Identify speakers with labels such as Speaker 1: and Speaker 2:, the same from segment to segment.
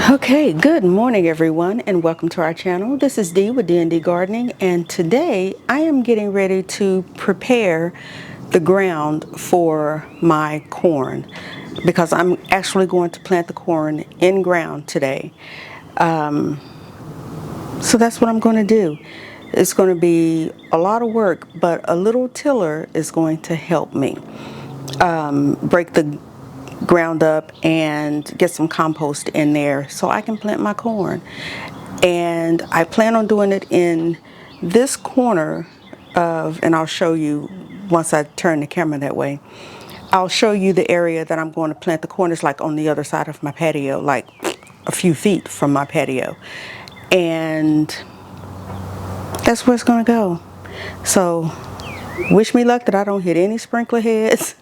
Speaker 1: Okay, good morning everyone and welcome to our channel. This is Dee with D&D Gardening, and today I am getting ready to prepare the ground for my corn because I'm actually going to plant the corn in ground today. So that's what I'm going to do. It's going to be a lot of work, but a little tiller is going to help me break the ground up and get some compost in there so I can plant my corn. And I plan on doing it in this corner and I'll show you once I turn the camera that way. I'll show you the area that I'm going to plant the corn. It's like on the other side of my patio, like a few feet from my patio. And that's where it's going to go. So wish me luck that I don't hit any sprinkler heads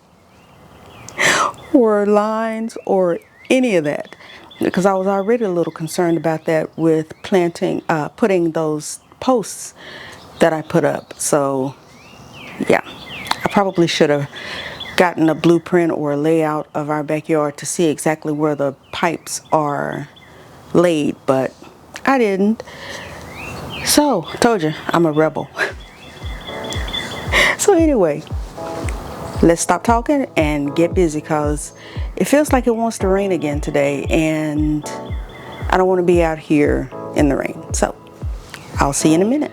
Speaker 1: or lines or any of that, because I was already a little concerned about that with planting, putting those posts that I put up. So yeah, I probably should have gotten a blueprint or a layout of our backyard to see exactly where the pipes are laid, but I didn't. So I told you I'm a rebel. So anyway, let's stop talking and get busy because it feels like it wants to rain again today and I don't want to be out here in the rain. So I'll see you in a minute.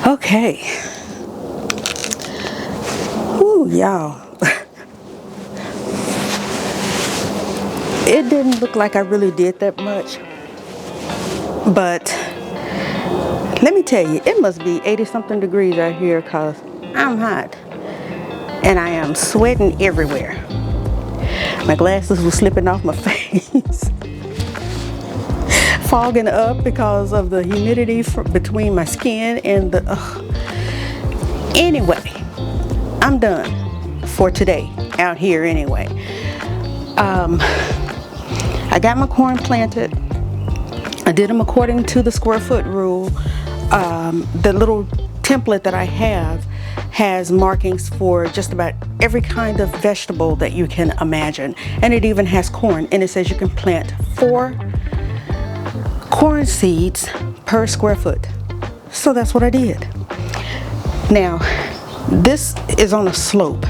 Speaker 1: Okay. Ooh, y'all. It didn't look like I really did that much, but let me tell you, it must be 80 something degrees out here because I'm hot and I am sweating everywhere. My glasses were slipping off my face, fogging up because of the humidity between my skin and the, Anyway, I'm done for today out here anyway. I got my corn planted. I did them according to the square foot rule. The little template that I have has markings for just about every kind of vegetable that you can imagine. And it even has corn, and it says you can plant 4 corn seeds per square foot. So that's what I did. Now, this is on a slope,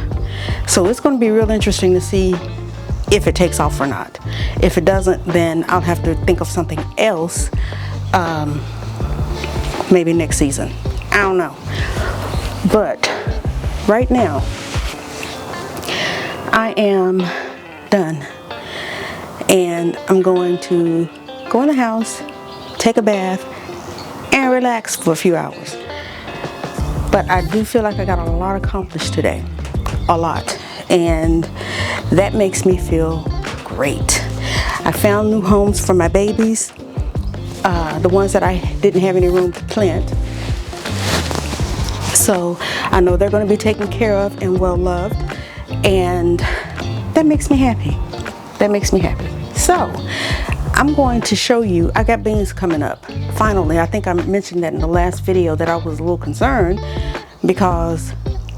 Speaker 1: so it's going to be real interesting to see if it takes off or not. If it doesn't, then I'll have to think of something else, maybe next season. I don't know. But right now, I am done. And I'm going to go in the house, take a bath, and relax for a few hours. But I do feel like I got a lot accomplished today. A lot. And that makes me feel great. I found new homes for my babies, the ones that I didn't have any room to plant. So I know they're going to be taken care of and well loved, and that makes me happy. That makes me happy. So I'm going to show you, I got beans coming up. Finally, I think I mentioned that in the last video that I was a little concerned because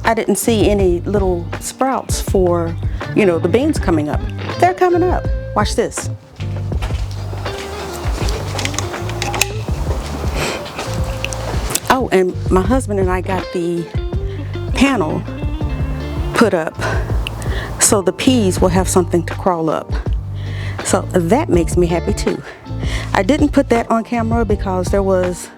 Speaker 1: I didn't see any little sprouts for, you know, the beans coming up. They're coming up. Watch this. Oh, and my husband and I got the panel put up so the peas will have something to crawl up. So that makes me happy too. I didn't put that on camera because there was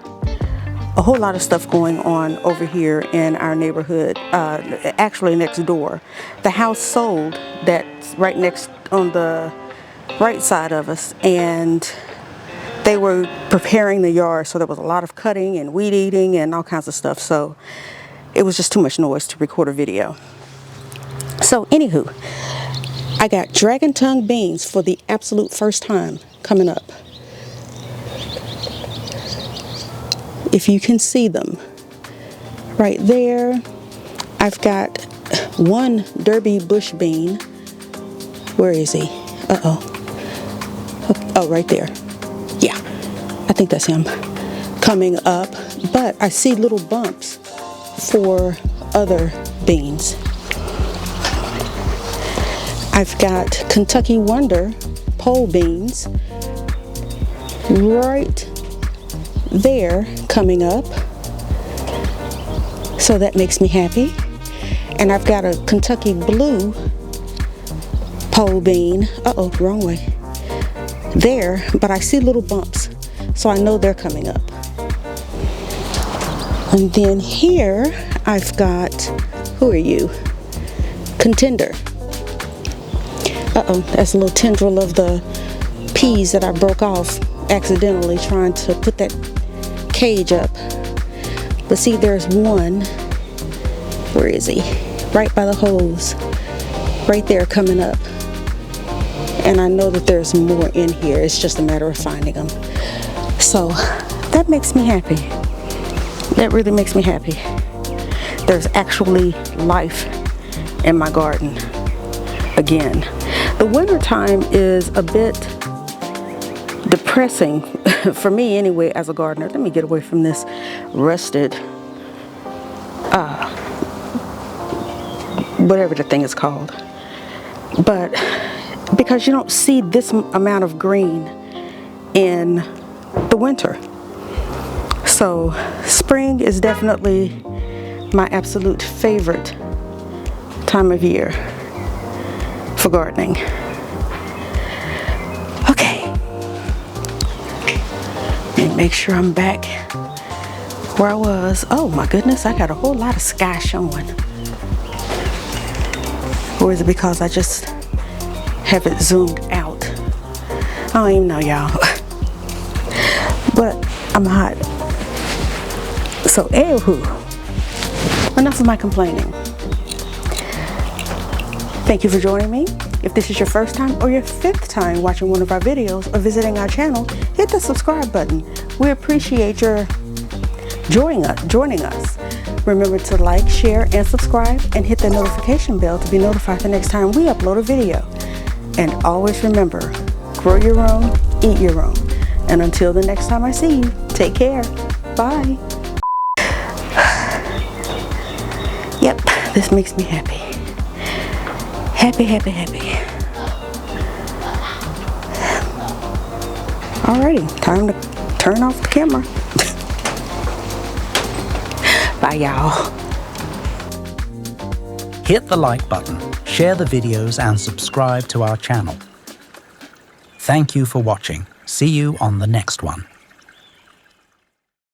Speaker 1: a whole lot of stuff going on over here in our neighborhood, actually next door. The house sold that's right next on the right side of us, and they were preparing the yard, so there was a lot of cutting and weed eating and all kinds of stuff, so it was just too much noise to record a video. So anywho, I got dragon tongue beans for the absolute first time coming up. If you can see them right there, I've got one derby bush bean. Where is he? Oh, right there. Yeah, I think that's him coming up, but I see little bumps for other beans. I've got Kentucky Wonder pole beans right there coming up, so that makes me happy. And I've got a Kentucky Blue pole bean, wrong way, there, but I see little bumps, so I know they're coming up. And then here I've got, who are you? Contender. That's a little tendril of the peas that I broke off accidentally trying to put that cage up. But see, there's one, where is he? Right by the hose, right there coming up. And I know that there's more in here. It's just a matter of finding them. So that makes me happy. That really makes me happy. There's actually life in my garden again. The winter time is a bit depressing for me anyway as a gardener. Let me get away from this rusted whatever the thing is called. But because you don't see this amount of green in the winter. So spring is definitely my absolute favorite time of year for gardening. Okay. Let me make sure I'm back where I was. Oh my goodness, I got a whole lot of sky showing. Or is it because I just have it zoomed out? I don't even know, y'all. But I'm hot. So, anywho, enough of my complaining. Thank you for joining me. If this is your first time or your 5th time watching one of our videos or visiting our channel, hit the subscribe button. We appreciate your joining us. Remember to like, share, and subscribe, and hit the notification bell to be notified the next time we upload a video. And always remember, grow your own, eat your own. And until the next time I see you, take care. Bye. Yep, this makes me happy. Happy, happy, happy. Alrighty, time to turn off the camera. Bye, y'all.
Speaker 2: Hit the like button, share the videos, and subscribe to our channel. Thank you for watching. See you on the next one.